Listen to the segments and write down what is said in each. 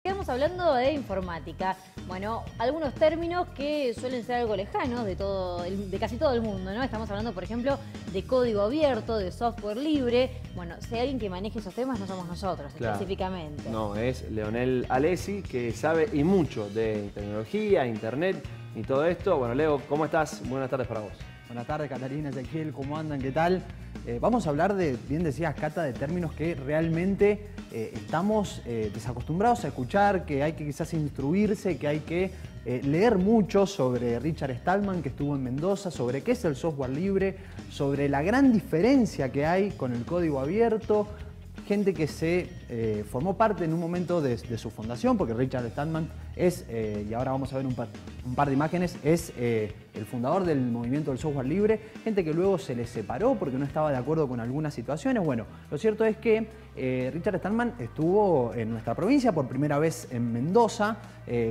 Estamos hablando de informática. Bueno, algunos términos que suelen ser algo lejanos de casi todo el mundo, ¿no? Estamos hablando, por ejemplo, de código abierto, de software libre. Bueno, si hay alguien que maneje esos temas, no somos nosotros, claro, específicamente. No, es Leonel Alessi, que sabe y mucho de tecnología, internet y todo esto. Bueno, Leo, ¿cómo estás? Buenas tardes para vos. Buenas tardes, Catalina, Ezequiel, ¿cómo andan? ¿Qué tal? Vamos a hablar de, bien decías, Cata, de términos que realmente estamos desacostumbrados a escuchar, que hay que quizás instruirse, que hay que leer mucho sobre Richard Stallman, que estuvo en Mendoza, sobre qué es el software libre, sobre la gran diferencia que hay con el código abierto. Gente que se formó parte en un momento de su fundación, porque Richard Stallman es, y ahora vamos a ver un par de imágenes, es el fundador del movimiento del software libre, gente que luego se le separó porque no estaba de acuerdo con algunas situaciones. Bueno, lo cierto es que Richard Stallman estuvo en nuestra provincia por primera vez en Mendoza,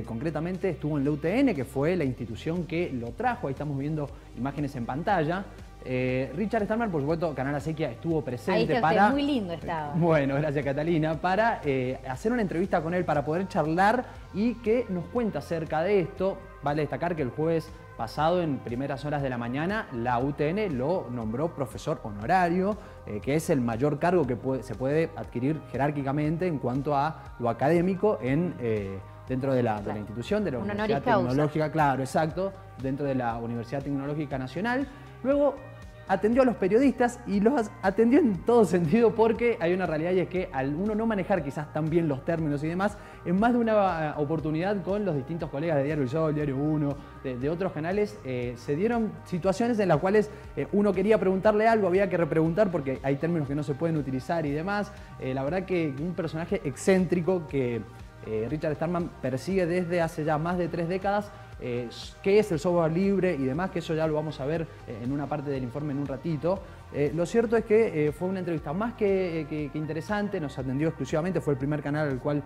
concretamente estuvo en la UTN, que fue la institución que lo trajo. Ahí estamos viendo imágenes en pantalla. Richard Stallman, por supuesto, Canal Acequia estuvo presente. Ahí está para... muy lindo estaba. Bueno, gracias, Catalina. Para hacer una entrevista con él, para poder charlar y que nos cuente acerca de esto. Vale destacar que el jueves pasado, en primeras horas de la mañana, la UTN lo nombró profesor honorario, que es el mayor cargo que se puede adquirir jerárquicamente en cuanto a lo académico dentro de la institución, de la Universidad Tecnológica, claro, exacto, dentro de la Universidad Tecnológica Nacional. Luego atendió a los periodistas y los atendió en todo sentido, porque hay una realidad, y es que al uno no manejar quizás tan bien los términos y demás, en más de una oportunidad con los distintos colegas de Diario El Sol, Diario 1, de otros canales, se dieron situaciones en las cuales uno quería preguntarle algo, había que repreguntar porque hay términos que no se pueden utilizar y demás. La verdad que un personaje excéntrico que Richard Stallman persigue desde hace ya más de 3 décadas. Qué es el software libre y demás, que eso ya lo vamos a ver en una parte del informe en un ratito. Lo cierto es que fue una entrevista más que interesante, nos atendió exclusivamente, fue el primer canal al cual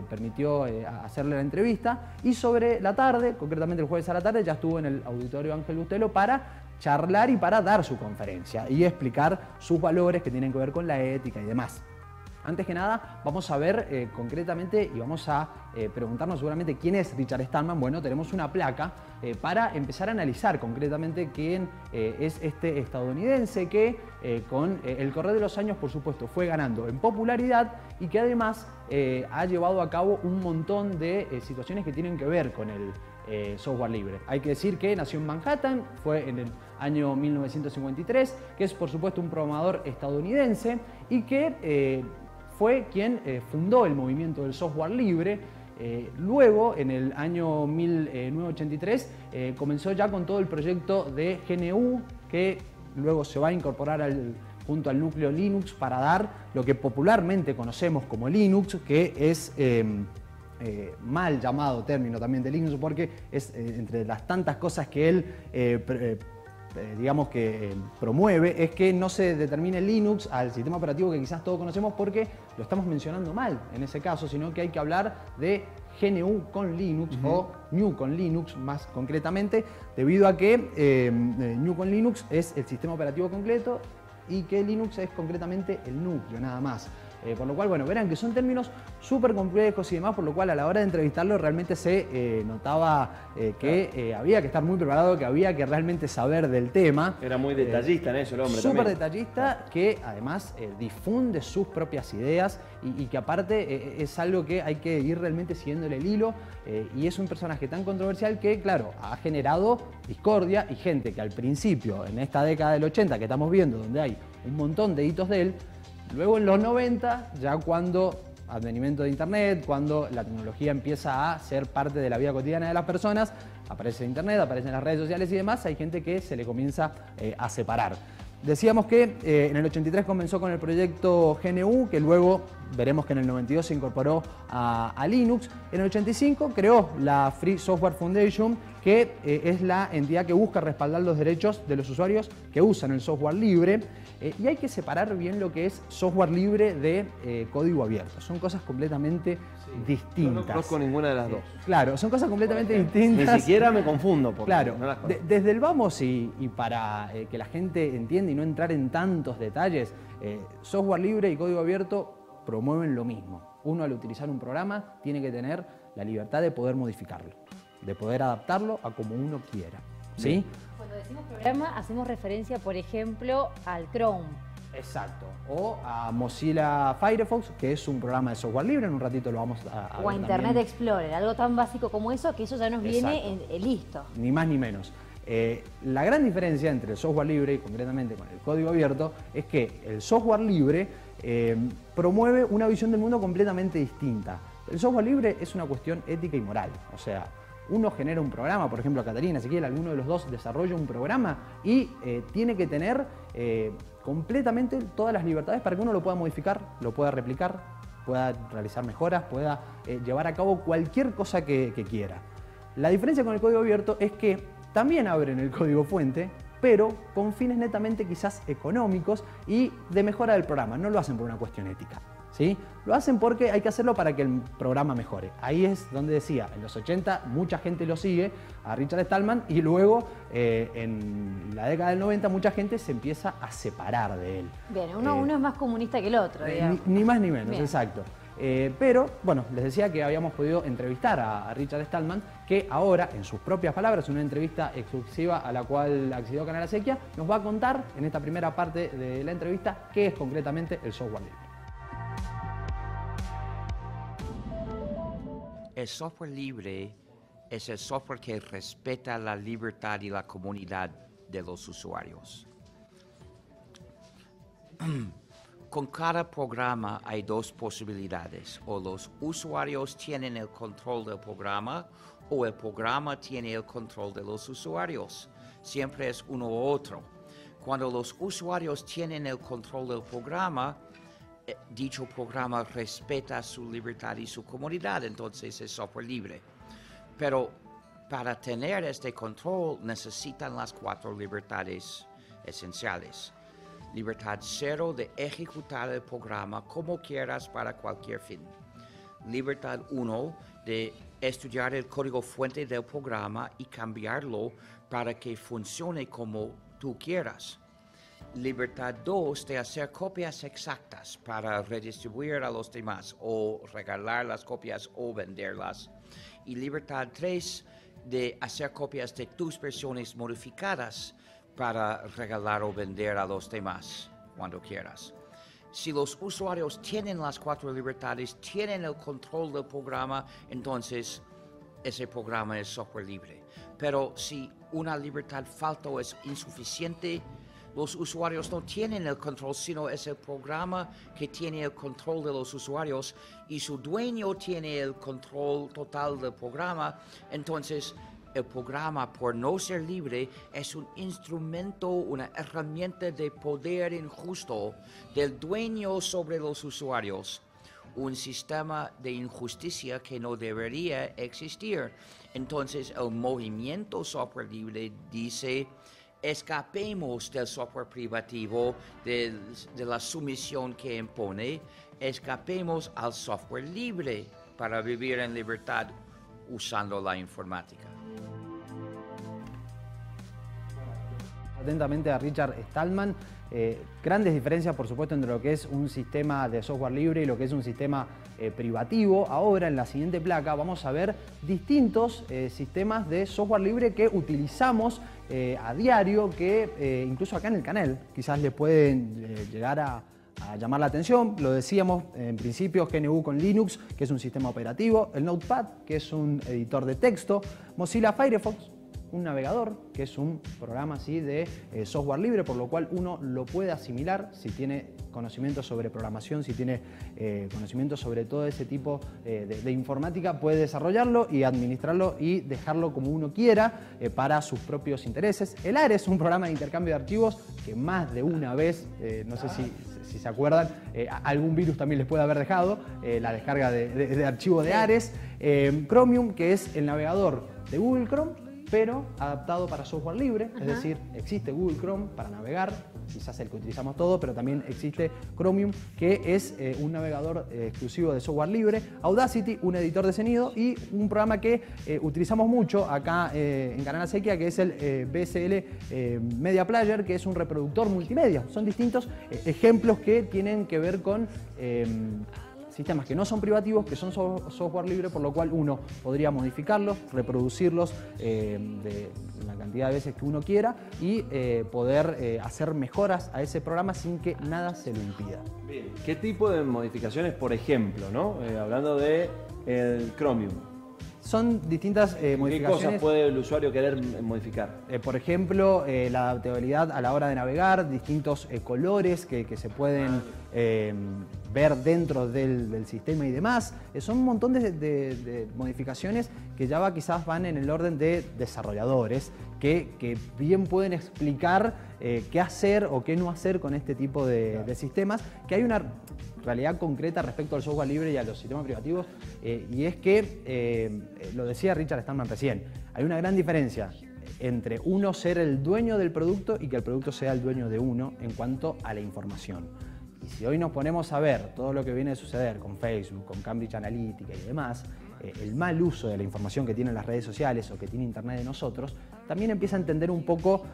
permitió hacerle la entrevista, y sobre la tarde, concretamente el jueves a la tarde, ya estuvo en el Auditorio Ángel Bustelo para charlar y para dar su conferencia y explicar sus valores que tienen que ver con la ética y demás. Antes que nada, vamos a ver concretamente y vamos a preguntarnos seguramente quién es Richard Stallman. Bueno, tenemos una placa para empezar a analizar concretamente quién es este estadounidense que con el correr de los años, por supuesto, fue ganando en popularidad y que además ha llevado a cabo un montón de situaciones que tienen que ver con el software libre. Hay que decir que nació en Manhattan, fue en el año 1953, que es por supuesto un programador estadounidense y que fue quien fundó el movimiento del software libre. Luego, en el año 1983, comenzó ya con todo el proyecto de GNU, que luego se va a incorporar junto al núcleo Linux para dar lo que popularmente conocemos como Linux, que es mal llamado término también de Linux, porque es entre las tantas cosas que él digamos que promueve, es que no se determine Linux al sistema operativo que quizás todos conocemos, porque lo estamos mencionando mal en ese caso, sino que hay que hablar de GNU con Linux o GNU con Linux más concretamente, debido a que GNU con Linux es el sistema operativo completo y que Linux es concretamente el núcleo nada más. Por lo cual, bueno, verán que son términos súper complejos y demás, por lo cual a la hora de entrevistarlo realmente se notaba que había que estar muy preparado, que había que realmente saber del tema. Era muy detallista en eso el hombre súper también. Detallista, que además difunde sus propias ideas y que aparte es algo que hay que ir realmente siguiéndole el hilo, y es un personaje tan controversial que, claro, ha generado discordia y gente que al principio, en esta década del 80 que estamos viendo, donde hay un montón de hitos de él, luego en los 90, ya cuando advenimiento de Internet, cuando la tecnología empieza a ser parte de la vida cotidiana de las personas, aparece Internet, aparecen las redes sociales y demás, hay gente que se le comienza a separar. Decíamos que en el 83 comenzó con el proyecto GNU, que luego veremos que en el 92 se incorporó a Linux. En el 85 creó la Free Software Foundation, que es la entidad que busca respaldar los derechos de los usuarios que usan el software libre. Y hay que separar bien lo que es software libre de código abierto. Son cosas completamente distintas. No conozco ninguna de las dos. Claro, son cosas completamente distintas. Ni siquiera me confundo. Porque claro, no las conozco. Desde el vamos y para que la gente entienda y no entrar en tantos detalles, software libre y código abierto promueven lo mismo. Uno al utilizar un programa tiene que tener la libertad de poder modificarlo, de poder adaptarlo a como uno quiera, ¿sí? Cuando decimos programa, hacemos referencia, por ejemplo, al Chrome. Exacto. O a Mozilla Firefox, que es un programa de software libre, en un ratito lo vamos a ver O a Internet también. Explorer, algo tan básico como eso, que eso ya nos viene listo. Ni más ni menos. La gran diferencia entre el software libre y concretamente con el código abierto es que el software libre promueve una visión del mundo completamente distinta. El software libre es una cuestión ética y moral, o sea, uno genera un programa, por ejemplo, Catarina, Ezequiel, alguno de los dos desarrolla un programa y tiene que tener completamente todas las libertades para que uno lo pueda modificar, lo pueda replicar, pueda realizar mejoras, pueda llevar a cabo cualquier cosa que quiera. La diferencia con el código abierto es que también abren el código fuente, pero con fines netamente quizás económicos y de mejora del programa, no lo hacen por una cuestión ética. ¿Sí? Lo hacen porque hay que hacerlo para que el programa mejore. Ahí es donde decía, en los 80 mucha gente lo sigue, a Richard Stallman, y luego en la década del 90 mucha gente se empieza a separar de él. Bien, uno es más comunista que el otro, digamos. Ni más ni menos, Bien. exacto. Pero, bueno, les decía que habíamos podido entrevistar a Richard Stallman, que ahora, en sus propias palabras, en una entrevista exclusiva a la cual accedió Canal Acequia, nos va a contar, en esta primera parte de la entrevista, qué es concretamente el software libre. El software libre es el software que respeta la libertad y la comunidad de los usuarios. Con cada programa hay dos posibilidades: o los usuarios tienen el control del programa o el programa tiene el control de los usuarios. Siempre es uno u otro. Cuando los usuarios tienen el control del programa, dicho programa respeta su libertad y su comunidad, entonces es software libre. Pero para tener este control necesitan las 4 libertades esenciales. Libertad 0 de ejecutar el programa como quieras para cualquier fin. Libertad 1 de estudiar el código fuente del programa y cambiarlo para que funcione como tú quieras. Libertad 2 de hacer copias exactas para redistribuir a los demás o regalar las copias o venderlas. Y libertad 3 de hacer copias de tus versiones modificadas para regalar o vender a los demás cuando quieras. Si los usuarios tienen las 4 libertades, tienen el control del programa, entonces ese programa es software libre. Pero si una libertad falta o es insuficiente, los usuarios no tienen el control, sino es el programa que tiene el control de los usuarios y su dueño tiene el control total del programa. Entonces, el programa, por no ser libre, es un instrumento, una herramienta de poder injusto del dueño sobre los usuarios. Un sistema de injusticia que no debería existir. Entonces, el movimiento software libre dice: escapemos del software privativo, de la sumisión que impone, escapemos al software libre para vivir en libertad usando la informática. Atentamente a Richard Stallman. Grandes diferencias, por supuesto, entre lo que es un sistema de software libre y lo que es un sistema privativo. Ahora, en la siguiente placa, vamos a ver distintos sistemas de software libre que utilizamos a diario, que incluso acá en el canal quizás les pueden llegar a llamar la atención. Lo decíamos en principio, GNU con Linux, que es un sistema operativo, el Notepad, que es un editor de texto, Mozilla Firefox, un navegador, que es un programa así de software libre, por lo cual uno lo puede asimilar si tiene conocimiento sobre programación, si tiene conocimiento sobre todo ese tipo de informática, puede desarrollarlo y administrarlo y dejarlo como uno quiera para sus propios intereses. El Ares es un programa de intercambio de archivos que más de una vez, no sé si se acuerdan, algún virus también les puede haber dejado la descarga de archivo de Ares. Chromium, que es el navegador de Google Chrome, pero adaptado para software libre. Es decir, existe Google Chrome para navegar, quizás el que utilizamos todo, pero también existe Chromium, que es un navegador exclusivo de software libre. Audacity, un editor de sonido, y un programa que utilizamos mucho acá en Canal Acequia, que es el BSL Media Player, que es un reproductor multimedia. Son distintos ejemplos que tienen que ver con sistemas que no son privativos, que son software libre, por lo cual uno podría modificarlos, reproducirlos de la cantidad de veces que uno quiera y poder hacer mejoras a ese programa sin que nada se lo impida. Bien. ¿Qué tipo de modificaciones, por ejemplo, ¿no? Hablando de el Chromium? Son distintas modificaciones. ¿Qué cosas puede el usuario querer modificar? Por ejemplo, la adaptabilidad a la hora de navegar, distintos colores que se pueden ver dentro del sistema y demás. Son un montón de modificaciones que ya quizás van en el orden de desarrolladores que bien pueden explicar qué hacer o qué no hacer con este tipo de sistemas, que hay una realidad concreta respecto al software libre y a los sistemas privativos, y es que, lo decía Richard Stallman recién, hay una gran diferencia entre uno ser el dueño del producto y que el producto sea el dueño de uno en cuanto a la información. Y si hoy nos ponemos a ver todo lo que viene a suceder con Facebook, con Cambridge Analytica y demás, el mal uso de la información que tienen las redes sociales o que tiene Internet de nosotros, también empieza a entender un poco,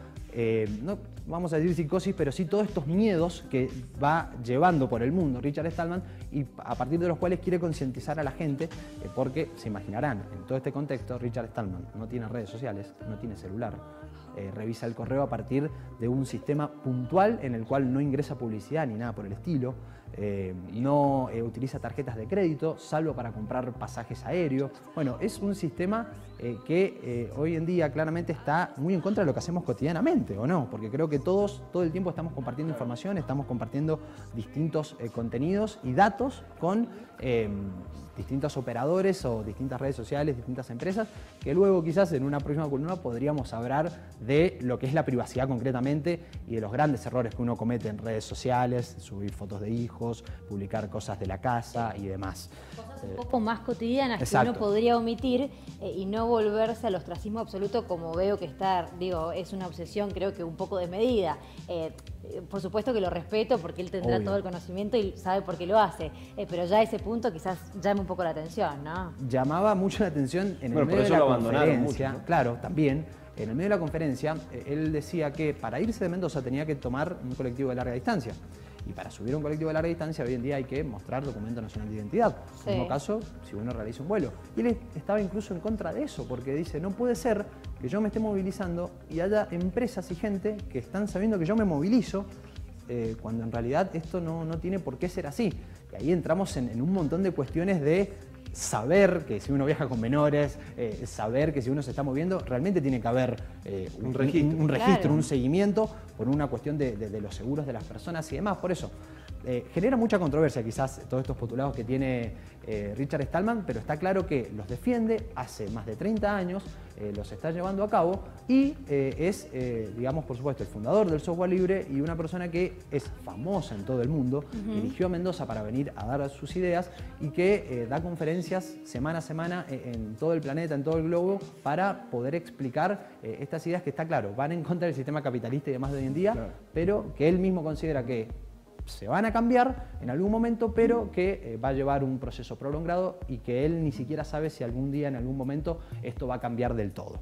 no vamos a decir psicosis, pero sí todos estos miedos que va llevando por el mundo Richard Stallman y a partir de los cuales quiere concientizar a la gente, porque se imaginarán, en todo este contexto, Richard Stallman no tiene redes sociales, no tiene celular, revisa el correo a partir de un sistema puntual en el cual no ingresa publicidad ni nada por el estilo, no utiliza tarjetas de crédito, salvo para comprar pasajes aéreos. Bueno, es un sistema que hoy en día claramente está muy en contra de lo que hacemos cotidianamente, ¿o no? Porque creo que todos, todo el tiempo estamos compartiendo información, estamos compartiendo distintos contenidos y datos con distintos operadores o distintas redes sociales, distintas empresas, que luego quizás en una próxima columna podríamos hablar de lo que es la privacidad concretamente y de los grandes errores que uno comete en redes sociales, subir fotos de hijos, publicar cosas de la casa y demás. Cosas un poco más cotidianas exacto. que uno podría omitir y no volverse al ostracismo absoluto, como veo que está, digo, es una obsesión creo que un poco desmedida. Por supuesto que lo respeto porque él tendrá Obvio. todo el conocimiento y sabe por qué lo hace, pero ya a ese punto quizás llame un poco la atención, ¿no? Llamaba mucho la atención en el medio de la conferencia, mucho, ¿no? Claro, también. En el medio de la conferencia, él decía que para irse de Mendoza tenía que tomar un colectivo de larga distancia. Y para subir un colectivo de larga distancia hoy en día hay que mostrar documento nacional de identidad. Sí. En el mismo caso, si uno realiza un vuelo. Y él estaba incluso en contra de eso, porque dice, no puede ser que yo me esté movilizando y haya empresas y gente que están sabiendo que yo me movilizo, cuando en realidad esto no tiene por qué ser así. Y ahí entramos en un montón de cuestiones de saber que si uno viaja con menores, saber que si uno se está moviendo, realmente tiene que haber un registro, claro, un seguimiento por una cuestión de los seguros de las personas y demás. Por eso, genera mucha controversia quizás todos estos postulados que tiene Richard Stallman, pero está claro que los defiende hace más de 30 años, los está llevando a cabo y es, digamos, por supuesto, el fundador del software libre y una persona que es famosa en todo el mundo, eligió a Mendoza para venir a dar sus ideas y que da conferencias semana a semana en todo el planeta, en todo el globo, para poder explicar estas ideas que, está claro, van en contra del sistema capitalista y demás de hoy en día, claro, pero que él mismo considera que se van a cambiar en algún momento, pero que va a llevar un proceso prolongado y que él ni siquiera sabe si algún día, en algún momento, esto va a cambiar del todo.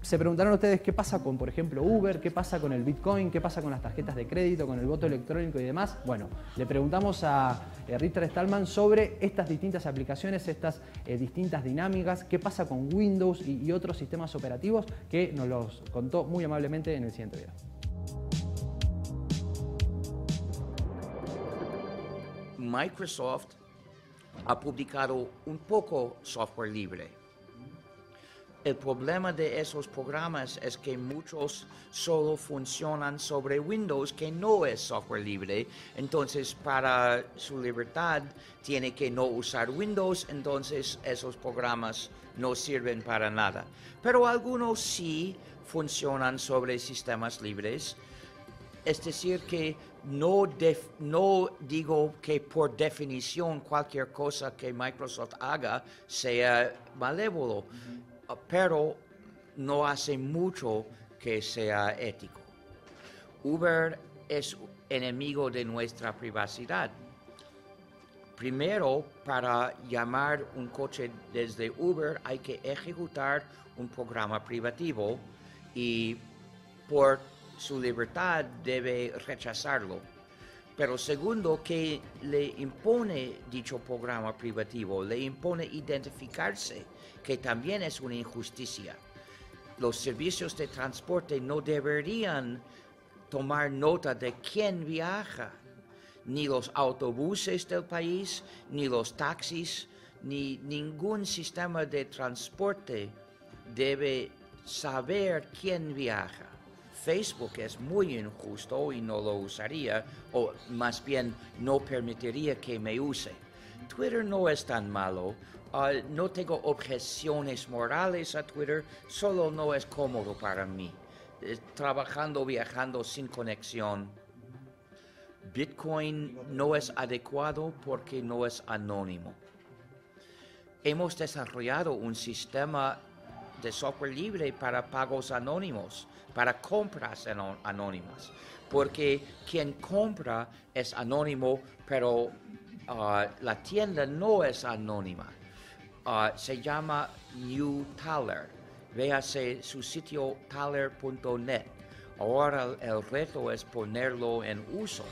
Se preguntaron ustedes qué pasa con, por ejemplo, Uber, qué pasa con el Bitcoin, qué pasa con las tarjetas de crédito, con el voto electrónico y demás. Bueno, le preguntamos a Richard Stallman sobre estas distintas aplicaciones, estas distintas dinámicas, qué pasa con Windows y otros sistemas operativos, que nos los contó muy amablemente en el siguiente video. Microsoft ha publicado un poco software libre. El problema de esos programas es que muchos solo funcionan sobre Windows, que no es software libre. Entonces, para su libertad, tiene que no usar Windows, entonces esos programas no sirven para nada. Pero algunos sí funcionan sobre sistemas libres. Es decir, que no digo que por definición cualquier cosa que Microsoft haga sea malévolo, pero no hace mucho que sea ético. Uber es enemigo de nuestra privacidad. Primero, para llamar un coche desde Uber hay que ejecutar un programa privativo y por su libertad debe rechazarlo. Pero segundo, que le impone dicho programa privativo, le impone identificarse, que también es una injusticia. Los servicios de transporte no deberían tomar nota de quién viaja, ni los autobuses del país, ni los taxis, ni ningún sistema de transporte debe saber quién viaja. Facebook es muy injusto y no lo usaría, o más bien no permitiría que me use. Twitter no es tan malo, no tengo objeciones morales a Twitter, solo no es cómodo para mí. Trabajando, viajando sin conexión. Bitcoin no es adecuado porque no es anónimo. Hemos desarrollado un sistema de software libre para pagos anónimos, para compras anónimas, porque quien compra es anónimo, pero la tienda no es anónima. Se llama UTaler. Véase su sitio taler.net. Ahora el reto es ponerlo en uso.